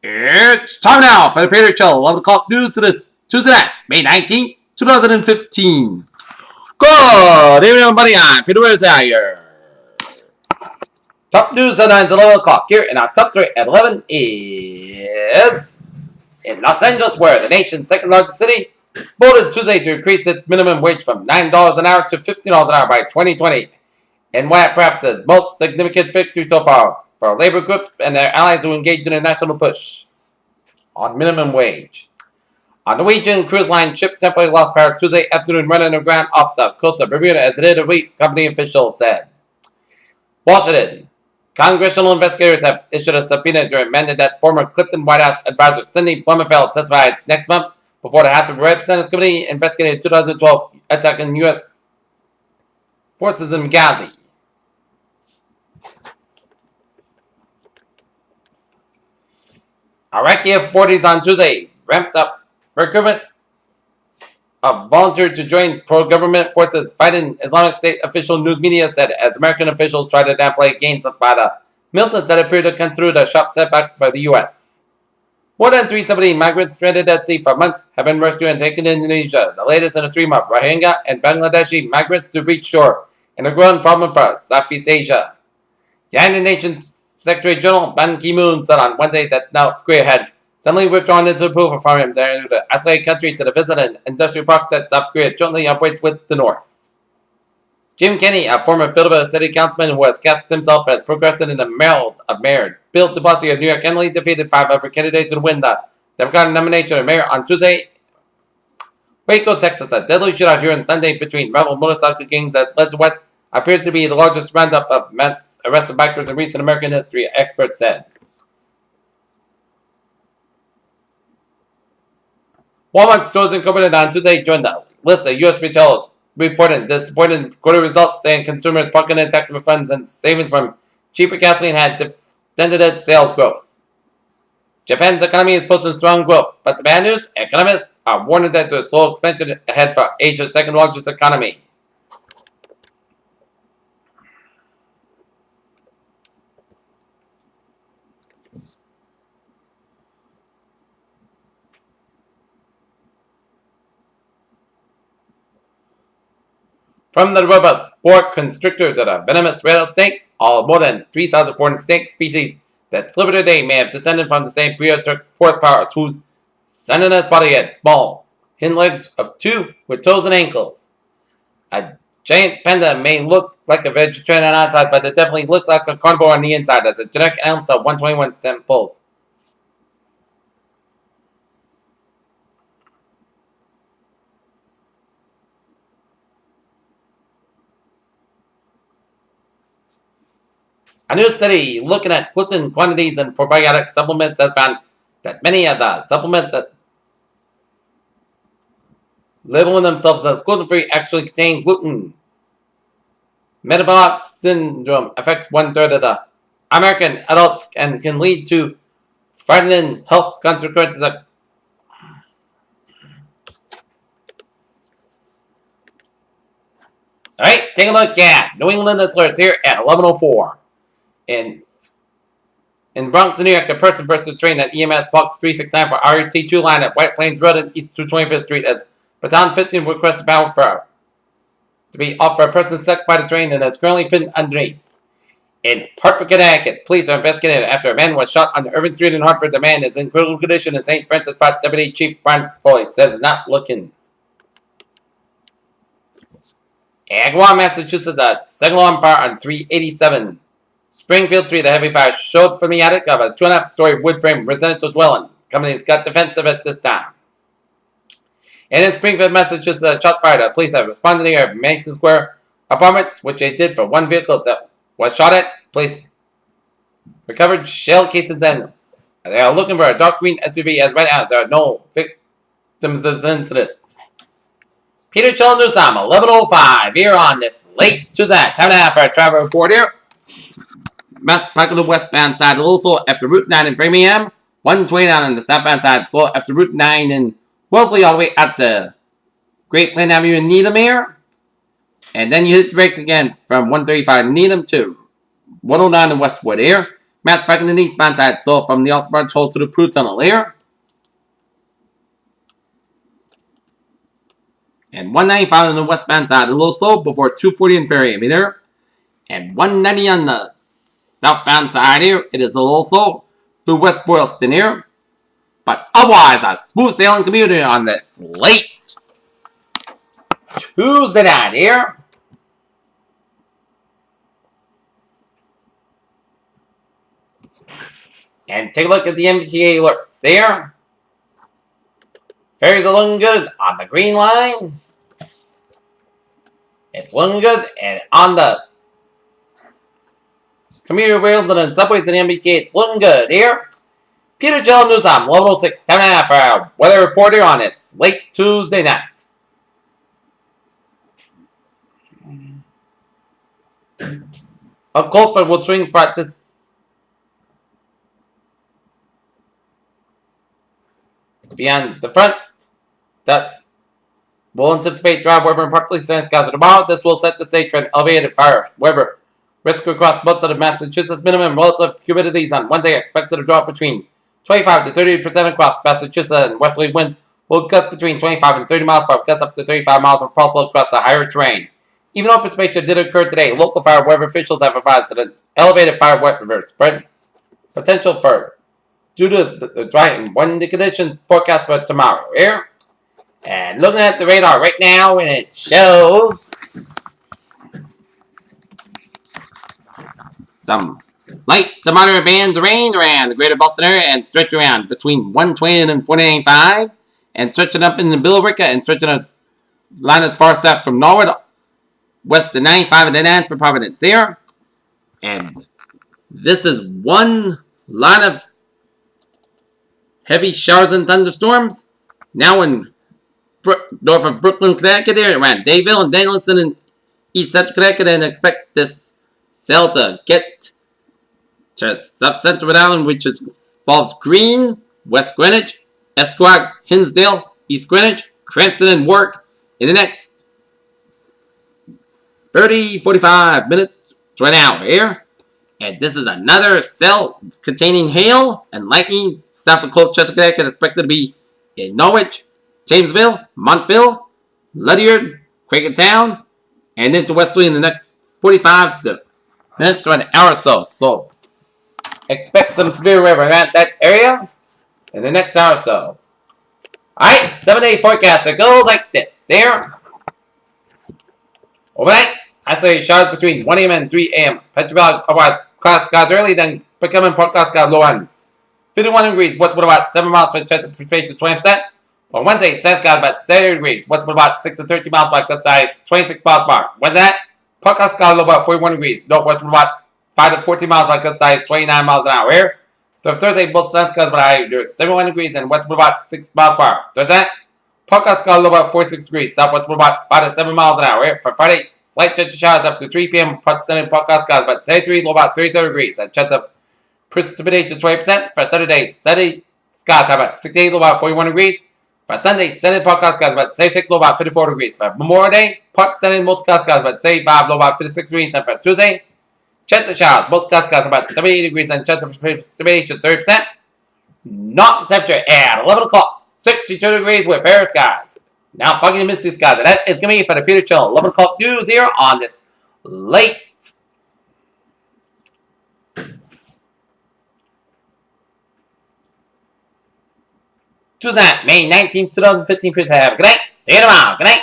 It's time now for the Peter Chill 11 o'clock news to this Tuesday night, May 19th, 2015. Good evening, everybody. I'm Peter here. Top news headlines at 11 o'clock here, and our top three at 11 is in Los Angeles, where the nation's second largest city voted Tuesday to increase its minimum wage from $9 an hour to $15 an hour by 2020. And what perhaps is most significant victory so far for labor groups and their allies who engaged in a national push on minimum wage. A Norwegian cruise line ship temporarily lost power Tuesday afternoon running aground off the coast of Bermuda as it did a week, company officials said. Washington. Congressional investigators have issued a subpoena to amend that former Clinton White House advisor Cindy Blumenfeld testified next month before the House of Representatives Committee investigated 2012 attack on U.S. forces in Gaza. Iraqi F-40s on Tuesday ramped up recruitment of volunteers to join pro-government forces fighting Islamic State. Official news media said as American officials tried to downplay gains by the militants that appeared to come through the sharp setback for the U.S. More than 370 migrants stranded at sea for months have been rescued and taken to Indonesia, the latest in a stream of Rohingya and Bangladeshi migrants to reach shore, and a growing problem for Southeast Asia. The United Nations Secretary General Ban Ki-moon said on Wednesday that North Korea had suddenly withdrawn its approval from him to escalate countries to the visit an industrial park that South Korea jointly operates with the North. Jim Kenney, a former Philadelphia city councilman who has cast himself as progressive in the mayor, Bill de Blasio of New York, handily defeated 5 other candidates to win the Democratic nomination of mayor on Tuesday. Waco, Texas, a deadly shootout here on Sunday between rebel motorcycle gangs that's led to what appears to be the largest roundup of mass arrested bikers in recent American history, experts said. Walmart stores incorporated on Tuesday joined the list of U.S. retailers reporting disappointing quarter results, saying consumers parking in tax refunds and savings from cheaper gasoline had dented its sales growth. Japan's economy is posting strong growth, but the bad news, economists are warning that there's slow expansion ahead for Asia's second largest economy. From the robust boa constrictor to the venomous rattlesnake, all more than 3,400 snake species that sliver today may have descended from the same prehistoric forest powers whose sentient body had small hind legs of 2 with toes and ankles. A giant panda may look like a vegetarian on the outside, but it definitely looked like a carnivore on the inside, as a genetic analysis of 121 samples. A new study looking at gluten quantities in probiotic supplements has found that many of the supplements that labeling themselves as gluten-free actually contain gluten. Metabolic syndrome affects 1/3 of the American adults and can lead to frightening health consequences. Alright, take a look at New England alerts here at 11:04. In Bronx, New York, a person versus train at EMS Box 369 for RT2 line at White Plains Road and East 225th Street as Baton 15 requested power for to be off for a person stuck by the train and is currently pinned underneath. In Hartford, Connecticut, police are investigating after a man was shot on Irving Street in Hartford. The man is in critical condition in St. Francis Park. Deputy Chief Brian Foley says not looking. Agawam, Massachusetts, a second alarm fire on 387 Springfield Street. The heavy fire showed from the attic of a 2.5-story wood frame residential dwelling. Companies got defensive at this time. And in Springfield, Massachusetts, shots fired. Police have responded near Mason Square apartments, which they did for one vehicle that was shot at. Police recovered shell casings and they are looking for a dark green SUV as right now there are no victims of the incident. Peter Chill News Time, 11:05 here on this late Tuesday. Time now for a travel report here. Mass back on the westbound side, a little slow after Route 9 in Framingham. 129 on the southbound side, slow after Route 9 in Wellesley, all the way up to Great Plain Avenue in Needham here. And then you hit the brakes again from 135 Needham to 109 in Westwood here. Mass parking in the eastbound side, so from the Osborne Toll to the Prue Tunnel here. And 195 on the westbound side, a little slow before 240 in Ferry meter. And 190 on the southbound side here, it is a little slow through West Boylston here. But otherwise, a smooth sailing community on this late Tuesday night here. And take a look at the MBTA alerts there. Ferries are looking good on the green line. It's looking good, and on the commuter rails and the subways and the MBTA, it's looking good here. Peter Jello News on 1106, 10.5 for our weather report here on this late Tuesday night. A cold front will swing for this. Beyond the front, that's will anticipate dry weather and partly sunny skies tomorrow. This will set the stage for an elevated fire weather risk across most of the Massachusetts. Minimum relative humidities on Wednesday expected to drop between 25 to 30% across Massachusetts, and westerly winds will gust between 25 and 30 miles per hour, gust up to 35 miles per hour across the higher terrain. Even though precipitation did occur today, local fire weather officials have advised that an elevated fire weather spread potential for due to the dry and windy conditions forecast for tomorrow here. And looking at the radar right now, and it shows some light to moderate bands of rain around the greater Boston area and stretch around between 120 and 49.5 and stretching up in the Billerica and stretching as line as far south from Norwood west to 95 and then for Providence here. And this is one line of heavy showers and thunderstorms now in north of Brooklyn, Connecticut here around Dayville and Danielson and east central Connecticut, and expect this cell to get to south central Rhode Island, which is Falls Green, West Greenwich, Esquire, Hinsdale, East Greenwich, Cranston, and Warwick in the next 30-45 minutes to an hour here. And this is another cell containing hail and lightning south of Colchester, Connecticut, expected to be in Norwich, Jamesville, Montville, Ledyard, Quakertown, and into Westerly in the next 45 minutes to an hour or so. So expect some severe weather around that area in the next hour or so. Alright, 7-day forecast. It goes like this here. Overnight, isolated showers between 1 a.m. and 3 a.m. Petro Valley, otherwise cloud skies early, then becoming part cloud skies low on 51 degrees, westward about 7 miles per chance of precipitation 20%. On Wednesday, sun skies about 70 degrees, westward about 6 to 13 miles per hour, gust size 26 miles per hour. When's that? Part cloud skies low about 41 degrees, northwestward about 5 to 14 miles per hour, gust size 29 miles an hour. Here. So Thursday, both sun skies about high, 71 degrees and westward about 6 miles per hour. Thursday, part cloud skies low about 46 degrees, southwestward about 5 to 7 miles an hour. Here. For Friday, slight chance of showers up to 3 p.m. Sunday, part cloud skies about 73, low about 37 degrees. And chance of precipitation 20%. For Saturday, skies have about 68, low about 41 degrees. For Sunday, Sunday part cloud skies about 76, low about 54 degrees. For Memorial Day, part Sunday, most cloud skies about 75, low about 56 degrees. And for Tuesday, chance of showers, most cloud skies about 78 degrees and chance of precipitation 30%. Not temperature at 11 o'clock, 62 degrees with fair skies. Now foggy and misty skies. And that is going to be for the Peter Chill 11 o'clock news here on this late Tuesday, May 19th, 2015. Please have a good night. See you tomorrow. Good night.